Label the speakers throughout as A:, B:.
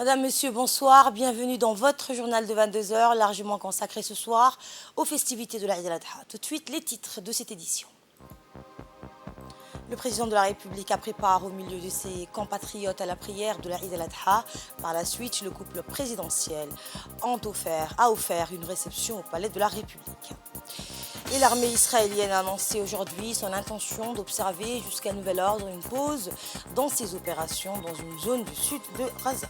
A: Madame, Monsieur, bonsoir. Bienvenue dans votre journal de 22 heures, largement consacré ce soir aux festivités de l'Aïd al-Adha. Tout de suite, les titres de cette édition. Le président de la République a pris part au milieu de ses compatriotes à la prière de l'Aïd al-Adha. Par la suite, le couple présidentiel a offert une réception au palais de la République. Et l'armée israélienne a annoncé aujourd'hui son intention d'observer jusqu'à nouvel ordre une pause dans ses opérations dans une zone du sud de Gaza.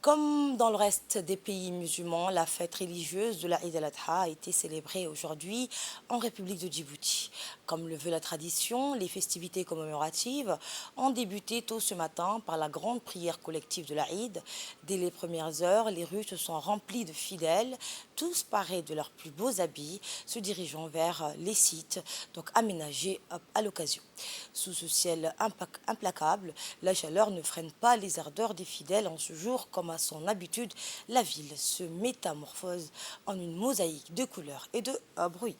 A: Comme dans le reste des pays musulmans, la fête religieuse de l'Aïd al-Adha a été célébrée aujourd'hui en République de Djibouti. Comme le veut la tradition, les festivités commémoratives ont débuté tôt ce matin par la grande prière collective de l'Aïd. Dès les premières heures, les rues se sont remplies de fidèles, tous parés de leurs plus beaux habits, se dirigeant vers les sites donc aménagés à l'occasion. Sous ce ciel implacable, la chaleur ne freine pas les ardeurs des fidèles en ce jour. Comme à son habitude, la ville se métamorphose en une mosaïque de couleurs et de bruits.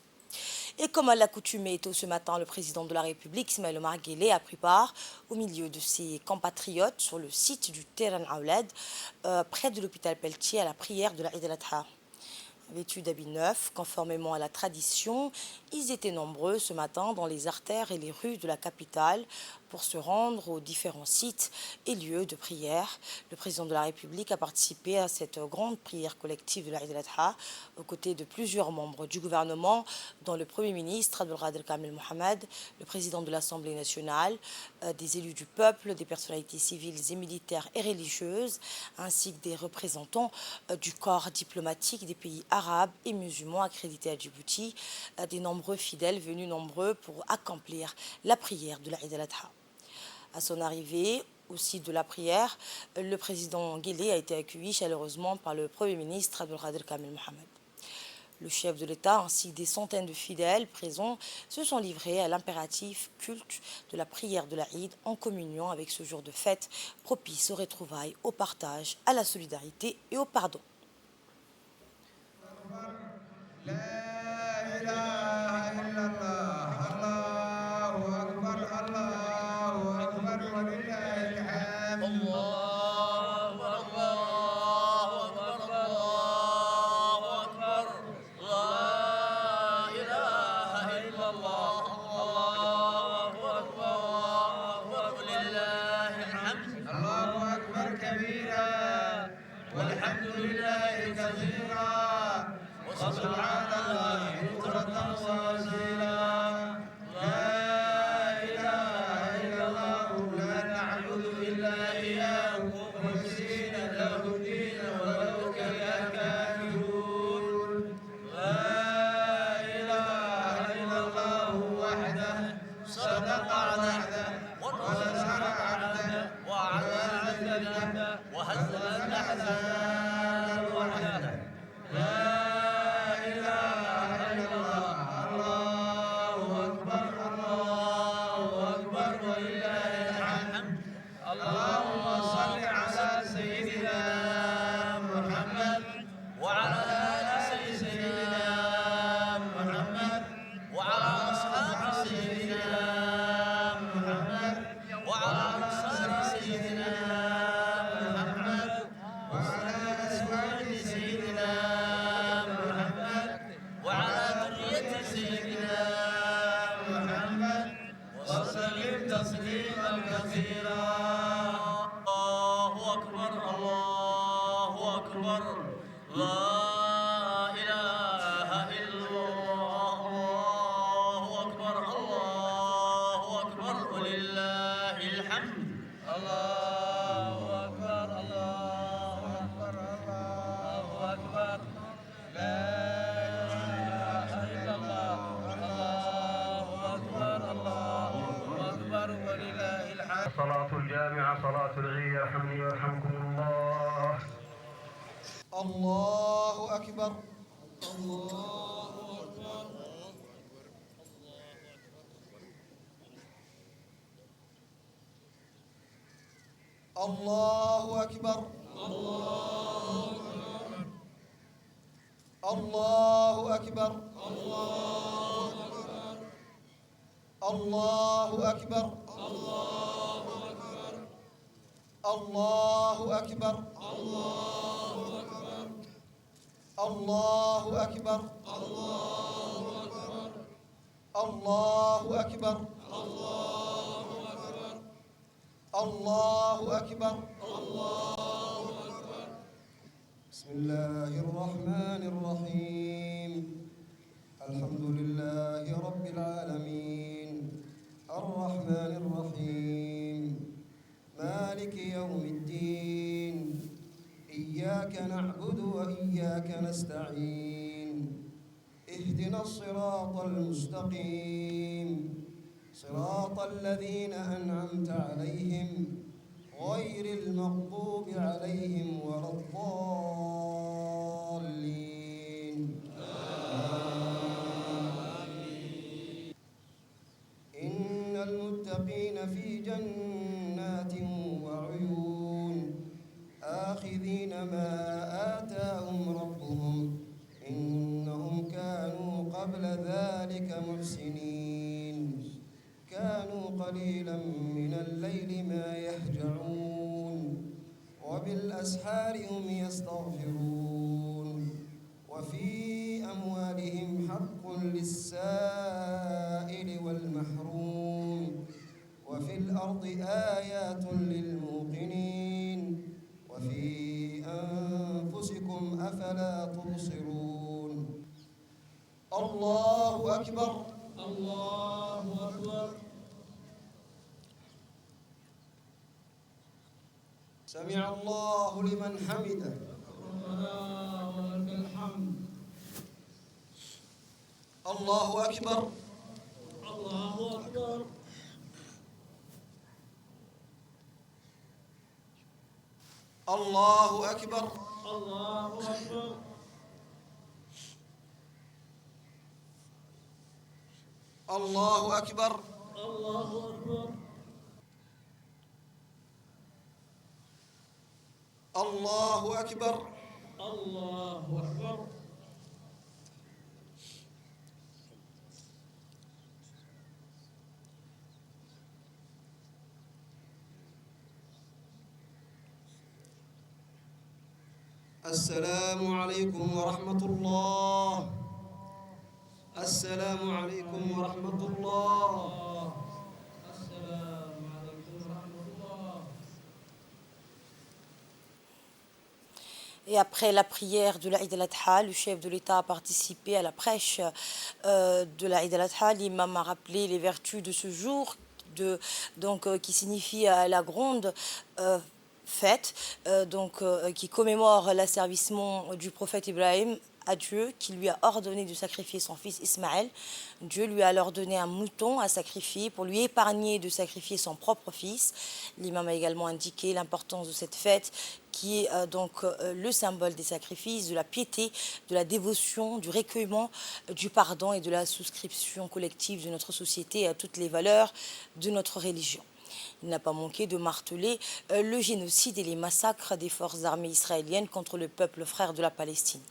A: Et comme à l'accoutumée tôt ce matin, le président de la République, Ismaël Omar Guelleh, a pris part au milieu de ses compatriotes sur le site du Terran Aoulad, près de l'hôpital Pelletier, à la prière de l'Aïd al-Adha. Vêtus d'habits neufs, conformément à la tradition, ils étaient nombreux ce matin dans les artères et les rues de la capitale pour se rendre aux différents sites et lieux de prière. Le président de la République a participé à cette grande prière collective de l'Aïd al-Adha aux côtés de plusieurs membres du gouvernement, dont le Premier ministre Abdelkader Kamel Mohamed, le président de l'Assemblée nationale, des élus du peuple, des personnalités civiles et militaires et religieuses, ainsi que des représentants du corps diplomatique des pays arabes et musulmans accrédités à Djibouti, des nombreux fidèles venus nombreux pour accomplir la prière de l'Aïd al-Adha. À son arrivée au site de la prière, le président Guelleh a été accueilli chaleureusement par le Premier ministre Abdelkader Kamel Mohamed. Le chef de l'État ainsi que des centaines de fidèles présents se sont livrés à l'impératif culte de la prière de l'Aïd en communion avec ce jour de fête propice aux retrouvailles, au partage, à la solidarité et au pardon.
B: صلاة الجامعة صلاة العيد يرحمني ويرحمكم الله.
C: الله أكبر. الله أكبر. الله أكبر. الله أكبر. الله أكبر. الله أكبر. الله أكبر. الله أكبر. الله أكبر. الله أكبر. بسم الله الرحمن الرحيم. الحمد لله رب العالمين الرحمن الرحيم مالك يوم الدين إياك نعبد وإياك نستعين اهدنا الصراط المستقيم صراط الذين أنعمت عليهم غير المغضوب عليهم ولا الضالين. إن المتقين في جنات وعيون آخذين ما آتاهم ربهم إنهم كانوا قبل ذلك محسنين كانوا قليلا من الليل ما يهجعون وبالأسحار هم يستغفرون وفي أموالهم حق للسائل والمحروم وفي الأرض آيات للموقنين وفي أنفسكم أفلا تبصرون. الله أكبر. الله أكبر. سمع الله لمن حمده. ربنا ولك الحمد. الله أكبر. الله أكبر. الله أكبر. الله أكبر. الله أكبر. الله أكبر. الله أكبر. الله أكبر. السلام عليكم ورحمة الله. السلام عليكم ورحمة الله. السلام عليكم ورحمة الله.
A: Et après la prière de l'Aïd al-Adha, le chef de l'État a participé à la prêche de l'Aïd al-Adha. L'imam a rappelé les vertus de ce jour, qui signifie la grande fête, qui commémore l'asservissement du prophète Ibrahim à Dieu, qui lui a ordonné de sacrifier son fils Ismaël. Dieu lui a alors donné un mouton à sacrifier pour lui épargner de sacrifier son propre fils. L'imam a également indiqué l'importance de cette fête qui est le symbole des sacrifices, de la piété, de la dévotion, du recueillement, du pardon et de la souscription collective de notre société à toutes les valeurs de notre religion. Il n'a pas manqué de marteler le génocide et les massacres des forces armées israéliennes contre le peuple frère de la Palestine.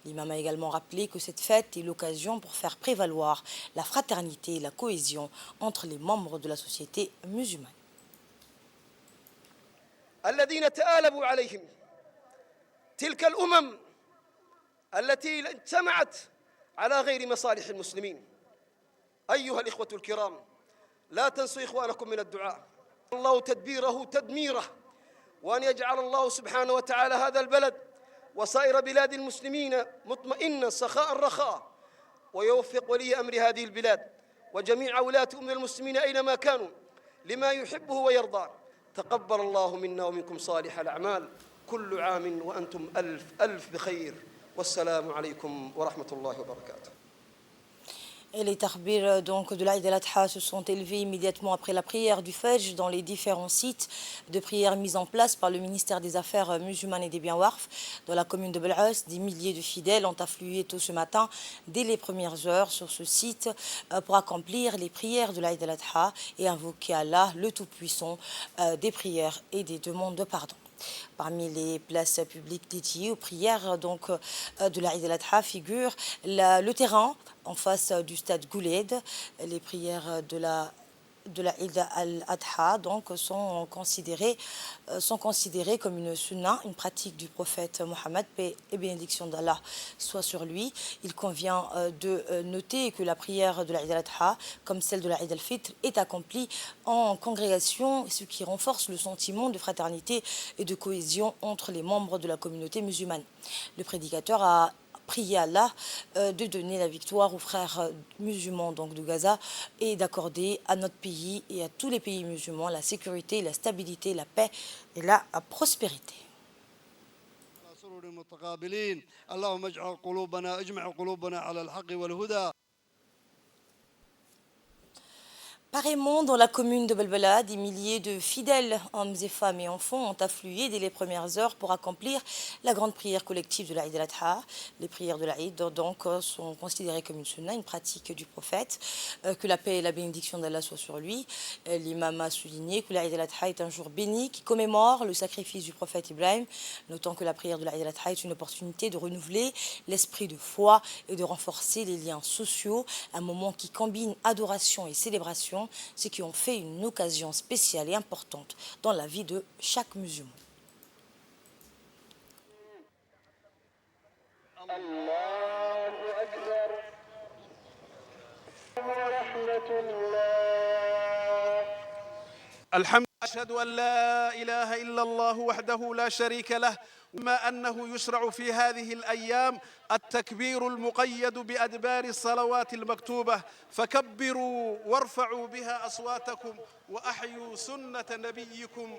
A: L'imam a également rappelé que cette fête est l'occasion pour faire prévaloir la fraternité et la cohésion entre les membres de la société musulmane.
D: الذين تآلبوا عليهم تلك الأمم التي اجتمعت على غير مصالح المسلمين. أيها الإخوة الكرام، لا تنسوا إخوانكم من الدعاء. الله تدبيره تدميره، وأن يجعل الله سبحانه وتعالى هذا البلد وسائر بلاد المسلمين مطمئنا سخاء رخاء، ويوفق ولي أمر هذه البلاد وجميع ولاة أمر المسلمين أينما كانوا لما يحبه ويرضاه. تقبل الله منا ومنكم صالح الأعمال. كل عام وأنتم ألف ألف بخير، والسلام عليكم ورحمة الله وبركاته.
A: Et les takbir de l'Aïd al-Adha se sont élevés immédiatement après la prière du Fajr dans les différents sites de prière mis en place par le ministère des Affaires musulmanes et des biens Warf. Dans la commune de Bel'as, des milliers de fidèles ont afflué tôt ce matin, dès les premières heures, sur ce site pour accomplir les prières de l'Aïd al-Adha et invoquer Allah, le Tout-Puissant, des prières et des demandes de pardon. Parmi les places publiques dédiées aux prières de l'Aïd al-Adha figure le terrain en face du stade Gouled. Les prières de la de la Eid al-Adha donc sont considérés comme une sunna, une pratique du prophète Mohammed, paix et bénédiction d'Allah soit sur lui. Il convient de noter que la prière de la Eid al-Adha, comme celle de la Eid al-Fitr, est accomplie en congrégation, ce qui renforce le sentiment de fraternité et de cohésion entre les membres de la communauté musulmane. Le prédicateur a prié Allah de donner la victoire aux frères musulmans donc de Gaza et d'accorder à notre pays et à tous les pays musulmans la sécurité, la stabilité, la paix et la prospérité.
E: سرور متقابلين اللهم اجمع قلوبنا على الحق والهدى.
A: Pareillement, dans la commune de Belbela, des milliers de fidèles, hommes et femmes et enfants, ont afflué dès les premières heures pour accomplir la grande prière collective de l'Aïd al-Adha. Les prières de l'Aïd donc sont considérées comme une sunna, une pratique du prophète, que la paix et la bénédiction d'Allah soient sur lui. L'imam a souligné que l'Aïd al-Adha est un jour béni qui commémore le sacrifice du prophète Ibrahim, notant que la prière de l'Aïd al-Adha est une opportunité de renouveler l'esprit de foi et de renforcer les liens sociaux, un moment qui combine adoration et célébration, ce qui ont fait une occasion spéciale et importante dans la vie de chaque musulman.
F: الحمد أشهد أن لا إله إلا الله وحده لا شريك له ما أنه يشرع في هذه الأيام التكبير المقيد بأدبار الصلوات المكتوبة فكبروا وارفعوا بها أصواتكم وأحيوا سنة نبيكم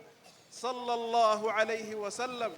F: صلى الله عليه وسلم.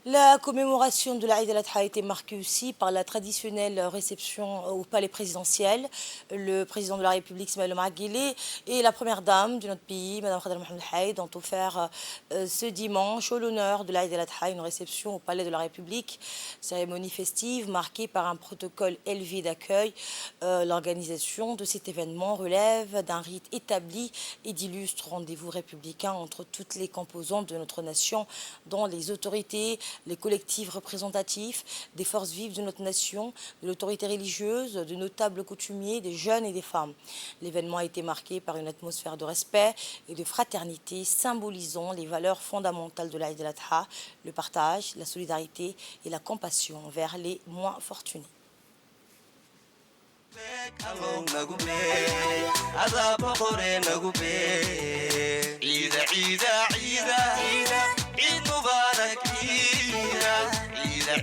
A: La commémoration de l'Aïd al-Adha a été marquée aussi par la traditionnelle réception au palais présidentiel. Le président de la République, Ismaël Omar Guelleh, et la première dame de notre pays, Mme Khadra Mohamed Haïd, ont offert ce dimanche, au l'honneur de l'Aïd al-Adha, une réception au palais de la République. Cérémonie festive marquée par un protocole élevé d'accueil. L'organisation de cet événement relève d'un rite établi et d'illustres rendez-vous républicains entre toutes les composantes de notre nation, dont les autorités, les collectifs représentatifs des forces vives de notre nation, de l'autorité religieuse, de notables coutumiers, des jeunes et des femmes. L'événement a été marqué par une atmosphère de respect et de fraternité symbolisant les valeurs fondamentales de l'Aïd al-Adha, le partage, la solidarité et la compassion envers les moins fortunés.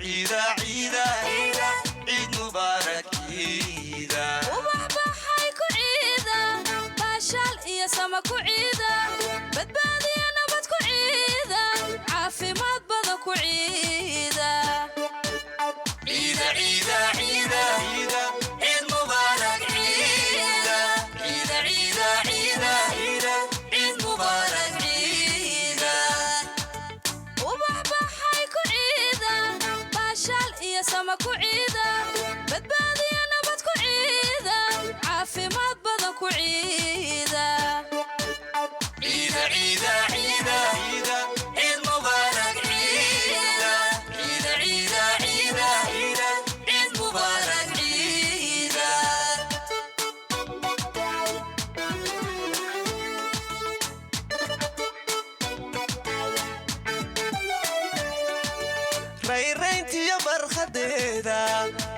G: عيدا عيدا عيد مبارك عيدا وبحبحيكو عيدا باشال يا سمكو عيدا بدبادي انا بدكو عيدا عافي ما بدكو عيدا عيدا عيدا عيدا عيدا عيد مبارك عيدا عيدا عيدا عيدا عيدا عيد مبارك عيدا وبحبحيكو عيدا يا سمكو عيدا بدبادي انا بدكو عيدا عافي ما بدكو عيدا عيدا عيدا عيدا عيدا عيد مبارك عيدا عيدا عيدا عيدا عيدا عيد مبارك عيدا ريرينتي يا برخديدا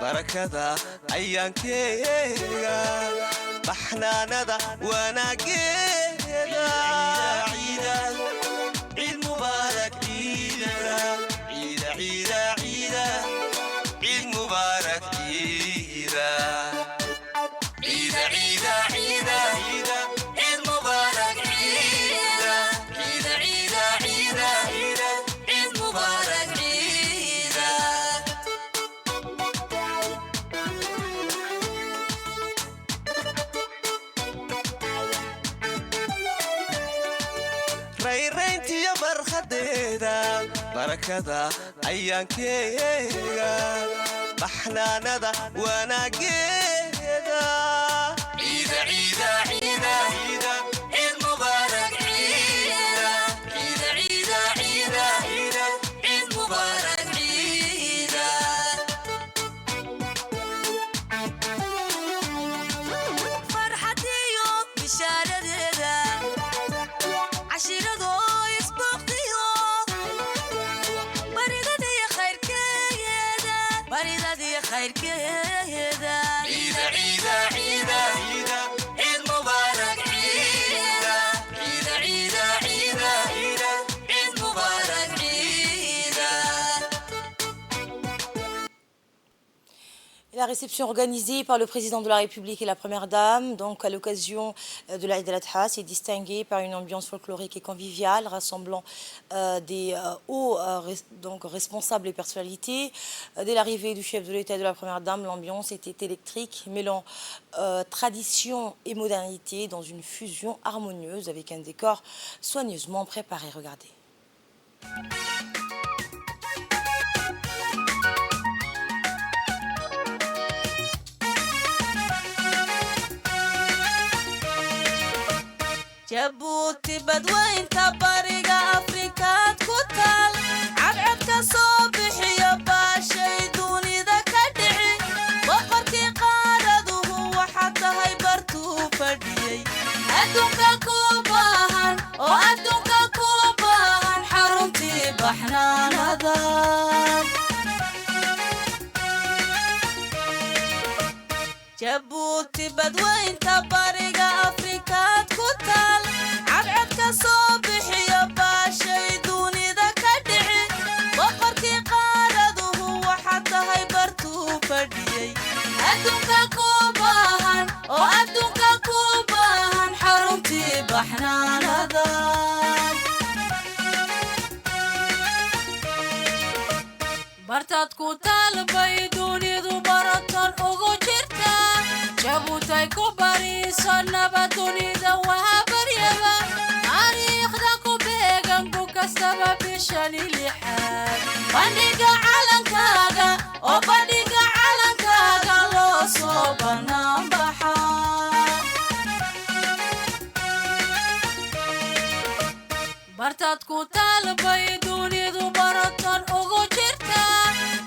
G: بركدا عيانكيغا بحناندا وناقيدا عيدا عيد مبارك عيدا عيدا عيدا عيدا عيد مبارك عيدا عيدا عيدا عيدا عيدا عيد مبارك عيدا عيدا عيدا عيدا عيدا عيد مبارك عيدا ريرينتي يا برخديدا بركدا عيانكيغا بحناندا وناقيدا عيدا عيدا عيدا عيدا عيد مبارك عيدا عيدا عيدا عيدا عيدا عيد مبارك عيدا فرحتي خير كذا عيدة عيدة عيدة عيدة عيد مبارك عيدة عيدة عيدة عيدة عيدة عيد مبارك عيدة.
A: La réception organisée par le président de la République et la première dame, donc à l'occasion de l'Aïd el-Adha, s'est distinguée par une ambiance folklorique et conviviale, rassemblant des hauts donc responsables et personnalités. Dès l'arrivée du chef de l'État et de la première dame, l'ambiance était électrique, mêlant tradition et modernité dans une fusion harmonieuse avec un décor soigneusement préparé. Regardez.
G: jabuuti badweynta bariga afrikaad ku taal cadcadka soo bixiyo baashay dunida ka dhici boqorkii qaaraduhu waxaad tahay bartuu fadhiyey adduunka ku baahan oo adduunka ku baahan xaruntii baxnaanada jabuuti badweynta bariga afrikaad ku taal cadcadka soo bixiyo baashay dunida ka dhici boqorkii qaaraduhu waxaad tahay bartuu fadhiyey adduunka ku baahan oo adduunka ku baahan xaruntii baxnaanada bartaad ku taalbay dunidu baratan ugu jirta jabuutay ku bariiso nabad dunida waa baryaba taariikhda ku beegan ku kastaba bishani lixaad bandhiga calankaaga oo bandhiga calankaaga loo soo bannaan baxa bartaad ku taalbay dunidu baratan ugu jirta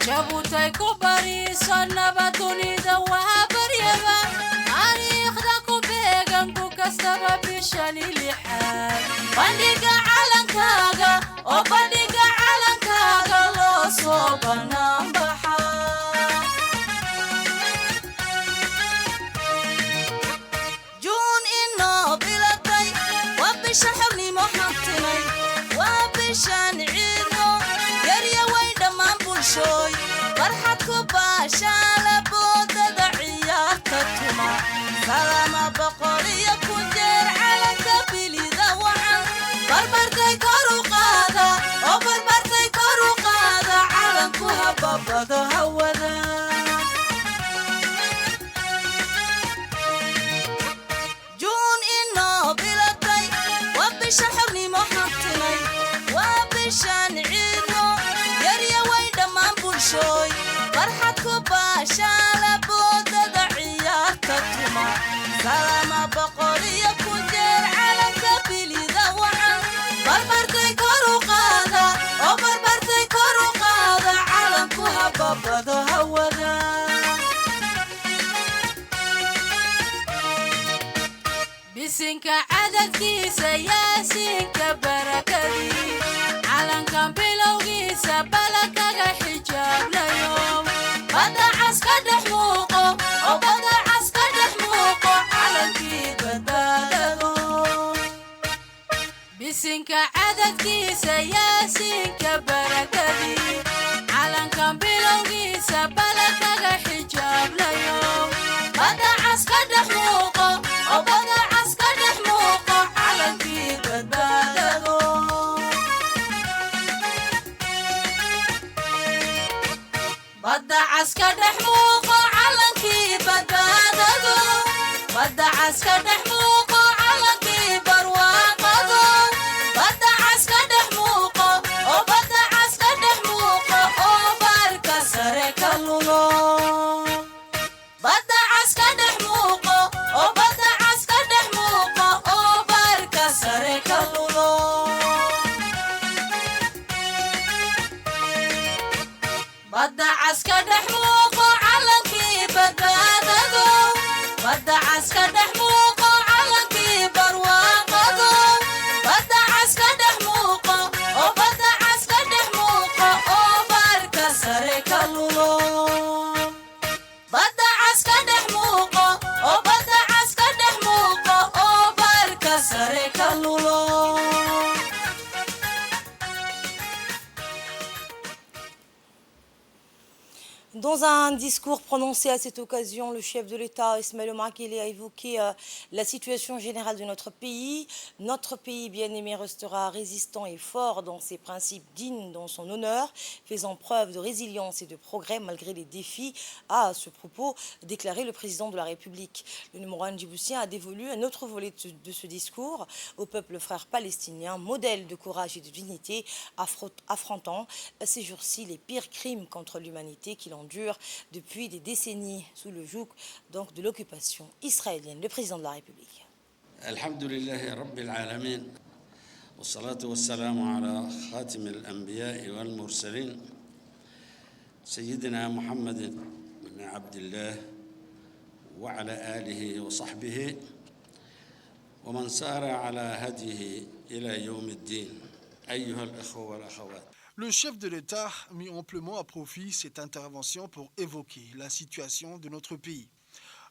G: jabuutay ku bariiso nabad dunida waa baryaba taariikhda ku beegan ku kastaba bishani lixaad bandhiga calankaaga oo bandhiga calankaaga loo soo bannaan baxa juun inoo bilatay waa bisha xornimo hantinay waa bishan ciidno yarya way dhammaan bulshooy farxad ku baashaala boodada ciyaarta tuma salama boqol iyo ku jeer calanka bilida wacan barbartay kor u qaada oo barbartay kor u qaada calanku hababado hawada juun inoo bilatay waa bisha xornimo hantinay waa bishan ciidno yarya way dhammaan bulshooy farxad ku baashaala boodada ciyaarta tuma salama boqol iyo ku jeer calanka bilida wacan barbartay kor u qaada oo barbartay kor u qaada calanku hababado hawada bisinka cadadkiisa yaasiinka barakadii calankan bilowgiisa balakaga xijaabnayo badda cas ka dhex muuqo oo badda cas ka dhex muuqo calankii badbaadado bisinka cadadkiisa yaasiinka barakadii calankan bilowgiisa balakaga xijaabnayo badda cas ka dhex muuqo oo badda cas ka dhex muuqo calankii badbaadado badda cas ka dhex muuqo calankii badbaadado badda cas ka dhex muuqo calankii barwaaqado badda cas ka dhex muuqo oo badda cas ka dhex muuqo oo baarka sare ka lulo badda cas ka dhex muuqo oo badda cas ka dhex muuqo oo baarka sare ka lulo badda cas ka dhex muuqo calankii badbaadado badda cas ka dhex muuqo calankii barwaaqado badda cas ka dhex muuqo oo badda cas ka dhex muuqo oo baarka sare ka lulo
A: Dans un discours prononcé à cette occasion, le chef de l'État, Ismaël Omar Guelleh, a évoqué la situation générale de notre pays. Notre pays bien-aimé restera résistant et fort dans ses principes, dignes dans son honneur, faisant preuve de résilience et de progrès malgré les défis, a à ce propos déclaré le président de la République. Le numéro 1 djiboutien a dévolu un autre volet de ce discours au peuple frère palestinien, modèle de courage et de dignité, affrontant ces jours-ci les pires crimes contre l'humanité qu'il endure depuis des décennies sous le joug donc de l'occupation israélienne. Le président de la République.
H: Alhamdulillah Rabbil Alamin. والصلاة والسلام على خاتم الأنبياء والمرسلين سيدنا محمد بن عبد الله وعلى آله وصحبه ومن سار على هديه إلى يوم الدين أيها الأخوة والأخوات.
I: Le chef de l'État a mis amplement à profit cette intervention pour évoquer la situation de notre pays.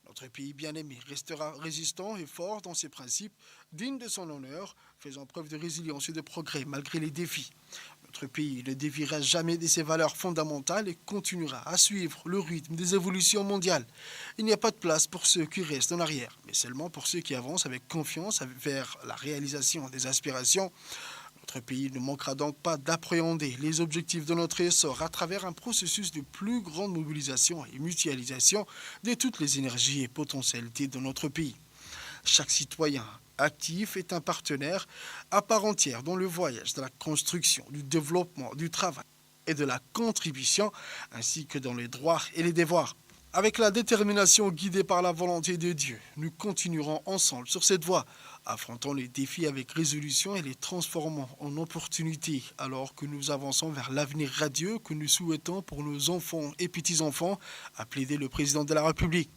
I: Notre pays bien-aimé restera résistant et fort dans ses principes, digne de son honneur, faisant preuve de résilience et de progrès malgré les défis. Notre pays ne déviera jamais de ses valeurs fondamentales et continuera à suivre le rythme des évolutions mondiales. Il n'y a pas de place pour ceux qui restent en arrière, mais seulement pour ceux qui avancent avec confiance vers la réalisation des aspirations. Notre pays ne manquera donc pas d'appréhender les objectifs de notre essor à travers un processus de plus grande mobilisation et mutualisation de toutes les énergies et potentialités de notre pays. Chaque citoyen actif est un partenaire à part entière dans le voyage de la construction, du développement, du travail et de la contribution, ainsi que dans les droits et les devoirs. Avec la détermination guidée par la volonté de Dieu, nous continuerons ensemble sur cette voie, affrontant les défis avec résolution et les transformant en opportunités, alors que nous avançons vers l'avenir radieux que nous souhaitons pour nos enfants et petits-enfants, a plaidé le président de la République.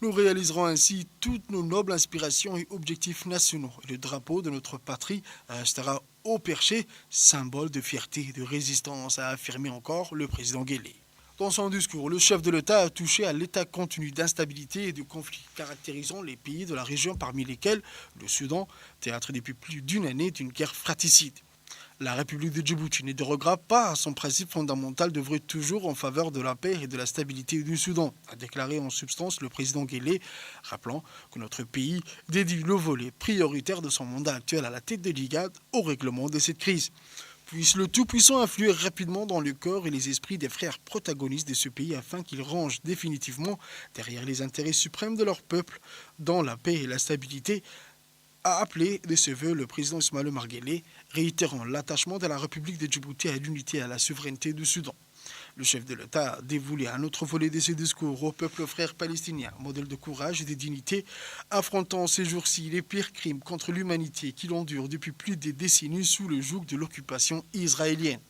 I: Nous réaliserons ainsi toutes nos nobles inspirations et objectifs nationaux. Et le drapeau de notre patrie restera haut perché, symbole de fierté et de résistance, a affirmé encore le président Guelleh. Dans son discours, le chef de l'État a touché à l'état continu d'instabilité et de conflits caractérisant les pays de la région, parmi lesquels le Soudan, théâtre depuis plus d'une année d'une guerre fratricide. La République de Djibouti ne dérogera pas à son principe fondamental d'œuvrer toujours en faveur de la paix et de la stabilité du Soudan, a déclaré en substance le président Guelleh, rappelant que notre pays dédie le volet prioritaire de son mandat actuel à la tête de l'IGAD au règlement de cette crise. Puisse le Tout-Puissant influer rapidement dans le cœur et les esprits des frères protagonistes de ce pays afin qu'ils rangent définitivement derrière les intérêts suprêmes de leur peuple dans la paix et la stabilité, a appelé de ses vœux le président Ismaël Omar Guelleh, réitérant l'attachement de la République de Djibouti à l'unité et à la souveraineté du Soudan. Le chef de l'État a dévoilé un autre volet de ses discours au peuple frère palestinien, modèle de courage et de dignité, affrontant ces jours-ci les pires crimes contre l'humanité qu'il endure depuis plus de décennies sous le joug de l'occupation israélienne.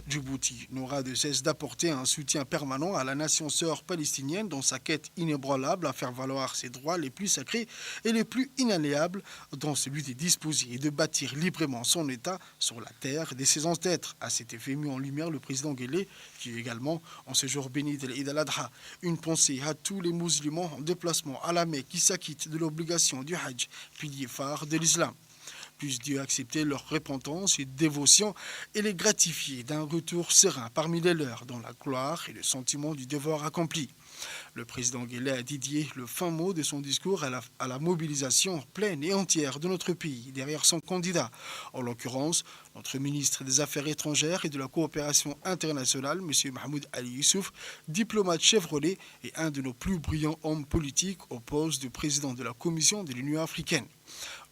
I: Djibouti n'aura de cesse d'apporter un soutien permanent à la nation sœur palestinienne dans sa quête inébranlable à faire valoir ses droits les plus sacrés et les plus inaliénables, dans celui de disposer et de bâtir librement son État sur la terre de ses ancêtres. À cet effet mis en lumière le président Guelleh, qui également, en ce jour béni de l'Eid al-Adha, une pensée à tous les musulmans en déplacement à la Mecque qui s'acquittent de l'obligation du Hajj, pilier phare de l'islam. Puisse Dieu accepter leur repentance et dévotion et les gratifier d'un retour serein parmi les leurs dans la gloire et le sentiment du devoir accompli. Le président Guelleh a dédié le fin mot de son discours à la mobilisation pleine et entière de notre pays derrière son candidat, en l'occurrence notre ministre des Affaires étrangères et de la coopération internationale, M. Mahmoud Ali Youssouf, diplomate chevrolet et un de nos plus brillants hommes politiques au poste de président de la Commission de l'Union africaine.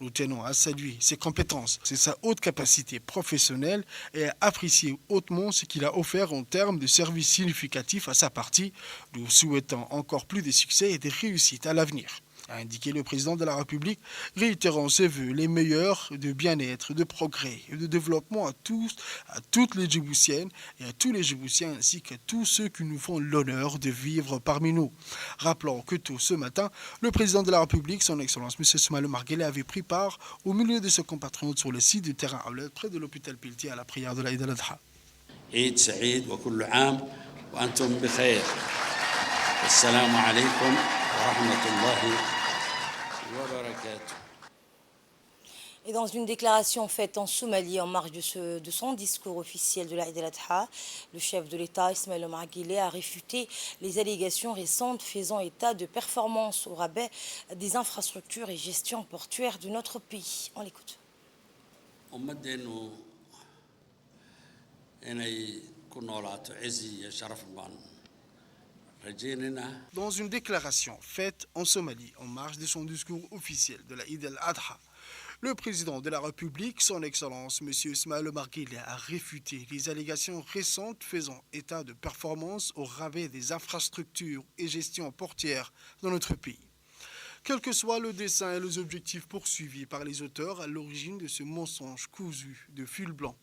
I: Nous tenons à saluer ses compétences, c'est sa haute capacité professionnelle et à apprécier hautement ce qu'il a offert en termes de services significatifs à sa partie. Nous souhaitons encore plus de succès et de réussites à l'avenir, a indiqué le président de la République, réitérant ses vœux les meilleurs de bien-être, de progrès et de développement à toutes les Djiboutiennes et à tous les Djiboutiens ainsi qu'à tous ceux qui nous font l'honneur de vivre parmi nous. Rappelons que tôt ce matin, le président de la République, son Excellence M. Ismaël Omar Guelleh, avait pris part au milieu de ses compatriotes sur le site du terrain Aoulet, près de l'hôpital Pilti, à la prière de l'Eid al-Adha.
H: عيد سعيد وكل عام وأنتم بخير. السلام عليكم ورحمة الله وبركاته.
A: Et dans une déclaration faite en Somalie en marge de son discours officiel de l'Aïd el-Adha, le chef de l'État, Ismaël Omar Guelleh, a réfuté les allégations récentes faisant état de performances au rabais des infrastructures et gestion portuaire de notre pays. On l'écoute.
H: ummadeennu inay ku noolaato cizi iyo sharaf baan rajaynaynaa.
I: Dans une déclaration faite en Somalie en marge de son discours officiel de l'Aïd el-Adha, le président de la République, son Excellence M. Ismaël Omar Guelleh, a réfuté les allégations récentes faisant état de performances au rabais des infrastructures et gestion portière dans notre pays. Quel que soit le dessein et les objectifs poursuivis par les auteurs à l'origine de ce mensonge cousu de fil blanc,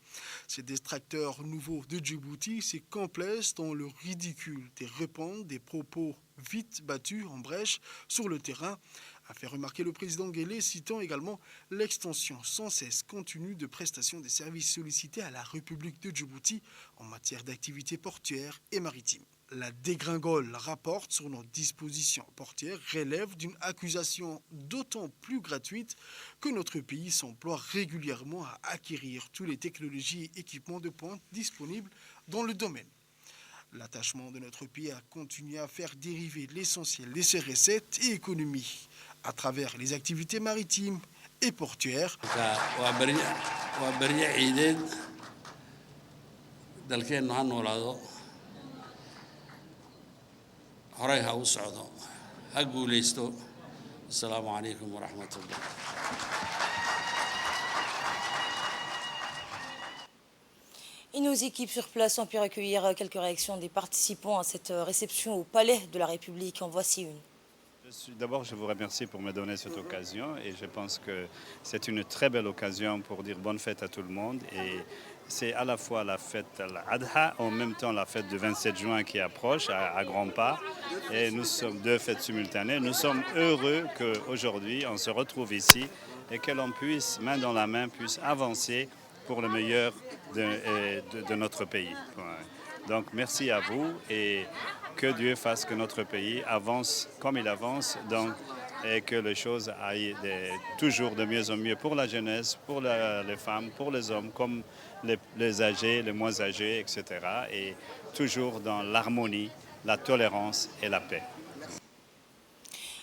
I: ces distracteurs nouveaux de Djibouti se complaisent dans le ridicule de répandre des propos vite battus en brèche sur le terrain, a fait remarquer le président Guelleh, citant également l'extension sans cesse continue de prestations des services sollicités à la République de Djibouti en matière d'activités portuaires et maritimes. La dégringole rapporte sur nos dispositions portières relève d'une accusation d'autant plus gratuite que notre pays s'emploie régulièrement à acquérir toutes les technologies et équipements de pointe disponibles dans le domaine. L'attachement de notre pays a continué à faire dériver l'essentiel de ses recettes et économies à travers les activités maritimes et portuaires.
H: horey ha u socdo ha guulaysto. Assalamu alaikum wa rahmatullah.
A: Et nos équipes sur place ont pu recueillir quelques réactions des participants à cette réception au Palais de la République. En voici une.
J: D'abord, je vous remercie pour me donner cette occasion et je pense que c'est une très belle occasion pour dire bonne fête à tout le monde. Et c'est à la fois la fête Al-Adha, en même temps la fête du 27 juin qui approche à grands pas. Et nous sommes deux fêtes simultanées. Nous sommes heureux qu'aujourd'hui on se retrouve ici et que l'on puisse, main dans la main, puisse avancer pour le meilleur de notre pays. Donc merci à vous et que Dieu fasse que notre pays avance comme il avance et que les choses aillent toujours de mieux en mieux pour la jeunesse, pour les femmes, pour les hommes, comme les âgés, les moins âgés, etc. Et toujours dans l'harmonie, la tolérance et la paix.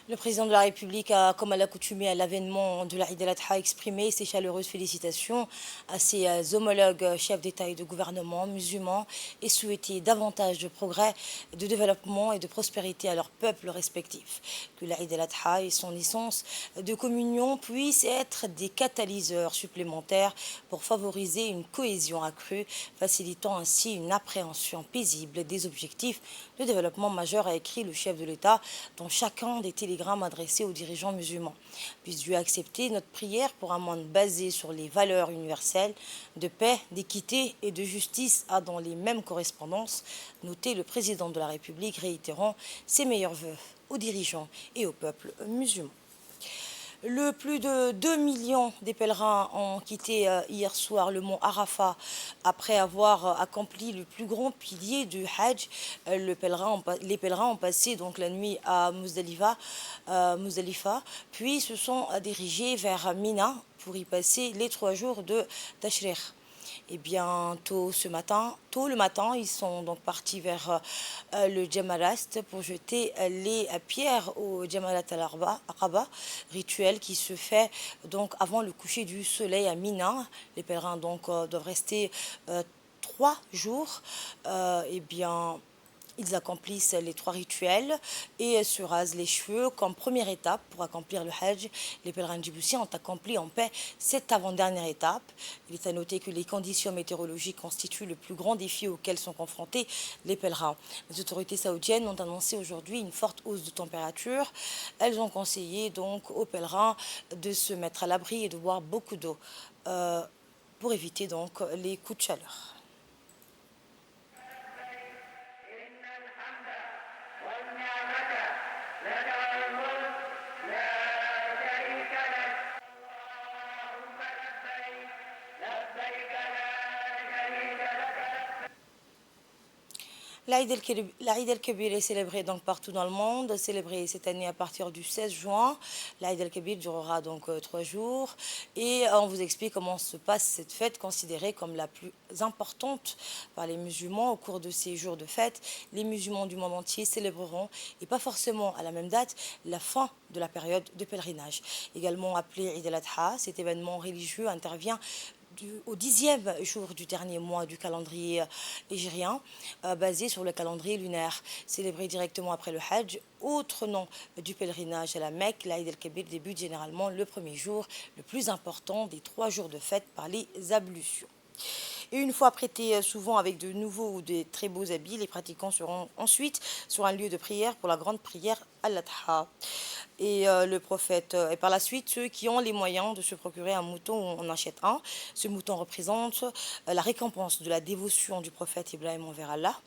A: Le président de la République a, comme à l'accoutumée à l'avènement de l'Aïd el-Adha, exprimé ses chaleureuses félicitations à ses homologues chefs d'État et de gouvernement musulmans et souhaité davantage de progrès, de développement et de prospérité à leurs peuples respectifs. Que l'Aïd el-Adha et son essence de communion puissent être des catalyseurs supplémentaires pour favoriser une cohésion accrue, facilitant ainsi une appréhension paisible des objectifs de développement majeurs, a écrit le chef de l'État dans chacun des télégrammes adressés aux dirigeants musulmans. Puisse Dieu accepter notre prière pour un monde basé sur les valeurs universelles de paix, d'équité et de justice, a dans les mêmes correspondances noté le président de la République, réitérant ses meilleurs vœux aux dirigeants et au peuple musulman. Le plus de 2 millions des pèlerins ont quitté hier soir le mont Arafat après avoir accompli le plus grand pilier du Hajj. Les pèlerins ont passé donc la nuit à Muzdalifa, puis se sont dirigés vers Mina pour y passer les 3 jours de Tashriq. Et bien, tôt le matin, ils sont donc partis vers le Jamarat pour jeter les pierres au Jamarat al-Aqaba, rituel qui se fait donc avant le coucher du soleil à Mina. Les pèlerins donc doivent rester 3 jours. Et bien, ils accomplissent les 3 rituels et se rasent les cheveux comme première étape pour accomplir le Hajj. Les pèlerins djiboutiens ont accompli en paix cette avant-dernière étape. Il est à noter que les conditions météorologiques constituent le plus grand défi auquel sont confrontés les pèlerins. Les autorités saoudiennes ont annoncé aujourd'hui une forte hausse de température. Elles ont conseillé donc aux pèlerins de se mettre à l'abri et de boire beaucoup d'eau pour éviter donc les coups de chaleur. L'Aïd el-Kébir est célébré donc partout dans le monde, célébré cette année à partir du 16 juin. L'Aïd el-Kébir durera donc 3 jours et on vous explique comment se passe cette fête considérée comme la plus importante par les musulmans. Au cours de ces jours de fête, les musulmans du monde entier célébreront, et pas forcément à la même date, la fin de la période de pèlerinage. Également appelé Eid al-Adha, cet événement religieux intervient au 10e jour du dernier mois du calendrier hégérien, basé sur le calendrier lunaire, célébré directement après le Hajj. Autre nom du pèlerinage à la Mecque, l'Aïd el-Kébir débute généralement le premier jour, le plus important des 3 jours de fête, par les ablutions. Et une fois prêtés souvent avec de nouveaux ou de très beaux habits, les pratiquants seront ensuite sur un lieu de prière pour la grande prière al-Adha. Et et par la suite, ceux qui ont les moyens de se procurer un mouton, on en achète un. Ce mouton représente la récompense de la dévotion du prophète Ibrahim envers Allah.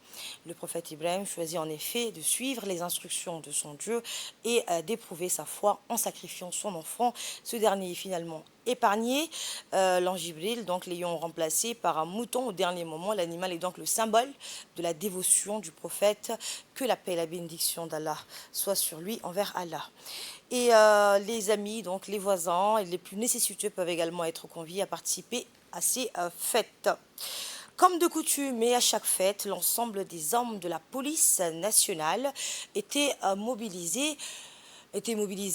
A: Le prophète Ibrahim choisit en effet de suivre les instructions de son Dieu et d'éprouver sa foi en sacrifiant son enfant. Ce dernier est finalement épargné, l'ange Jibril donc l'ayant remplacé par un mouton au dernier moment. L'animal est donc le symbole de la dévotion du prophète, que la paix et la bénédiction d'Allah soient sur lui envers Allah. Et les amis, donc les voisins et les plus nécessiteux peuvent également être conviés à participer à ces fêtes. Comme de coutume et à chaque fête, l'ensemble des hommes de la police nationale étaient mobilisés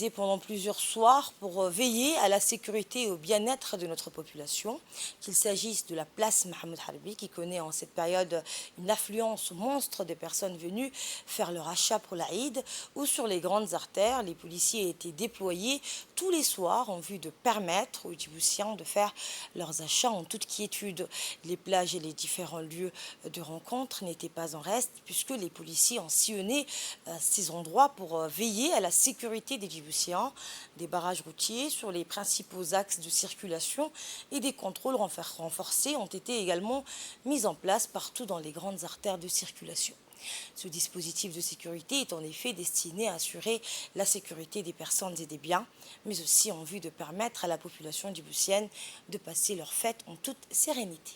A: pendant plusieurs soirs pour veiller à la sécurité et au bien-être de notre population, qu'il s'agisse de la place Mohamed Harbi, qui connaît en cette période une affluence monstre de personnes venues faire leur achat pour l'Aïd, ou sur les grandes artères. Les policiers étaient déployés tous les soirs en vue de permettre aux Djiboutiens de faire leurs achats en toute quiétude. Les plages et les différents lieux de rencontre n'étaient pas en reste, puisque les policiers ont sillonné ces endroits pour veiller à la sécurité des Djiboutiens. Des barrages routiers sur les principaux axes de circulation et des contrôles renforcés ont été également mis en place partout dans les grandes artères de circulation. Ce dispositif de sécurité est en effet destiné à assurer la sécurité des personnes et des biens, mais aussi en vue de permettre à la population djiboutienne de passer leurs fêtes en toute sérénité.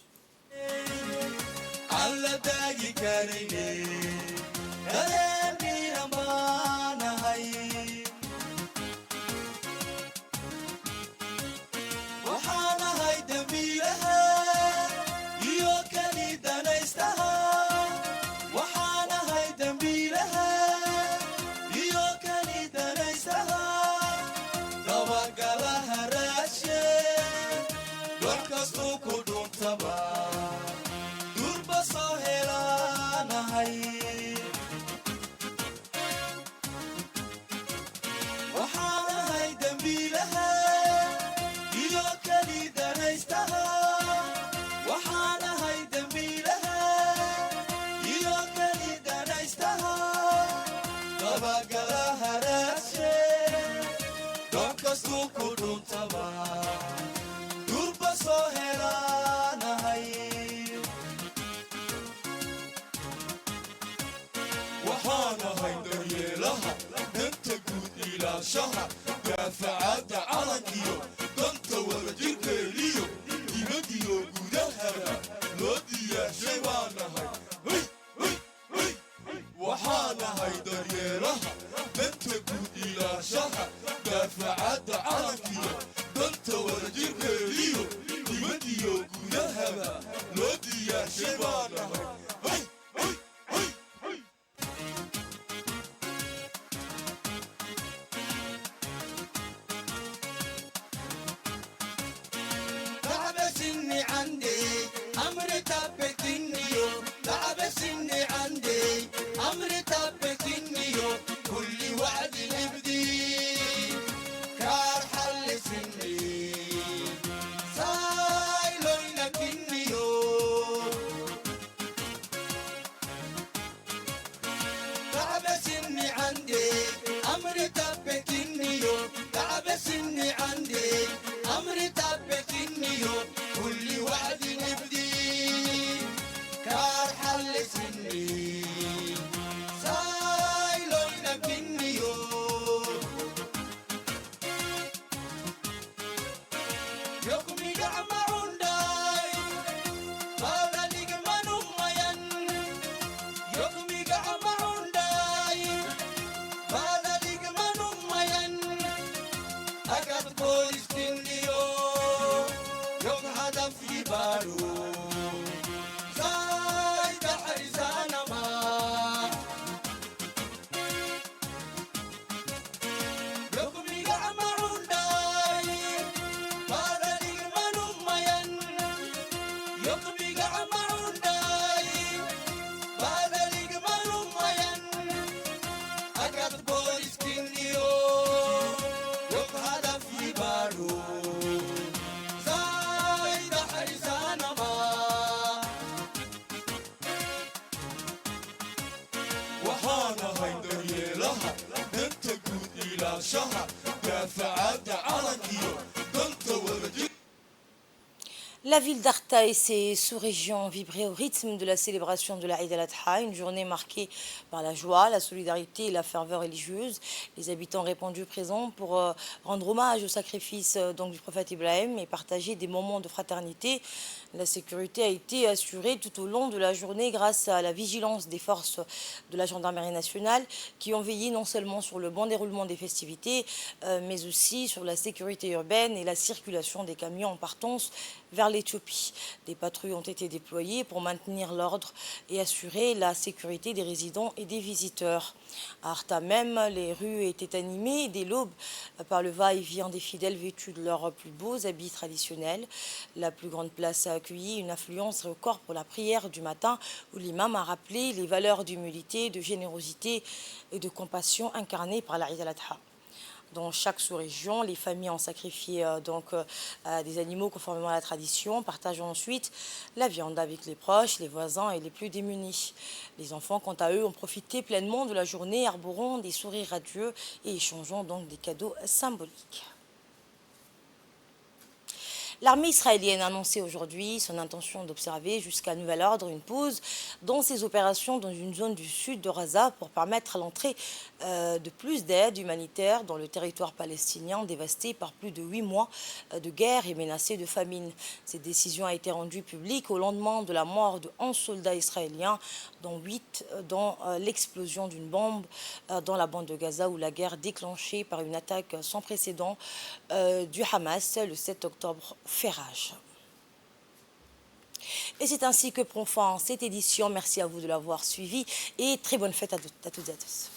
K: كار حل
C: بارو زايد حرزانا ما يقبي يعمرون داي بارا لغمانو مين يقبي يعمرون داي بارا لغمانو مين أكاد بوليس كنيو يقهد في بارو زايد حرزانا ما وحانا هيدا يلها دنت قود إلى شهر دافعات عرقيو دنت ولدي.
A: La ville d'Arta et ses sous-régions vibraient au rythme de la célébration de la Eid al-Adha, une journée marquée par la joie, la solidarité et la ferveur religieuse. Les habitants ont répondu présents pour rendre hommage au sacrifice du prophète Ibrahim et partager des moments de fraternité. La sécurité a été assurée tout au long de la journée grâce à la vigilance des forces de la gendarmerie nationale qui ont veillé non seulement sur le bon déroulement des festivités, mais aussi sur la sécurité urbaine et la circulation des camions en partance vers l'Éthiopie. Des patrouilles ont été déployées pour maintenir l'ordre et assurer la sécurité des résidents et des visiteurs. À Arta même, les rues étaient animées dès l'aube par le va-et-vient des fidèles vêtus de leurs plus beaux habits traditionnels. La plus grande place a accueilli une affluence record pour la prière du matin où l'imam a rappelé les valeurs d'humilité, de générosité et de compassion incarnées par la Eid al-Adha. Dans chaque sous-région, les familles ont sacrifié des animaux conformément à la tradition, partageant ensuite la viande avec les proches, les voisins et les plus démunis. Les enfants, quant à eux, ont profité pleinement de la journée, arborant des sourires radieux et échangeant donc des cadeaux symboliques. L'armée israélienne a annoncé aujourd'hui son intention d'observer jusqu'à nouvel ordre une pause dans ses opérations dans une zone du sud de Gaza pour permettre l'entrée de plus d'aide humanitaire dans le territoire palestinien dévasté par plus de 8 mois de guerre et menacé de famine. Cette décision a été rendue publique au lendemain de la mort de 11 soldats israéliens, dont 8 dans l'explosion d'une bombe dans la bande de Gaza où la guerre déclenchée par une attaque sans précédent du Hamas le 7 octobre fait rage. Et c'est ainsi que prend fin cette édition. Merci à vous de l'avoir suivi et très bonne fête à toutes et à tous.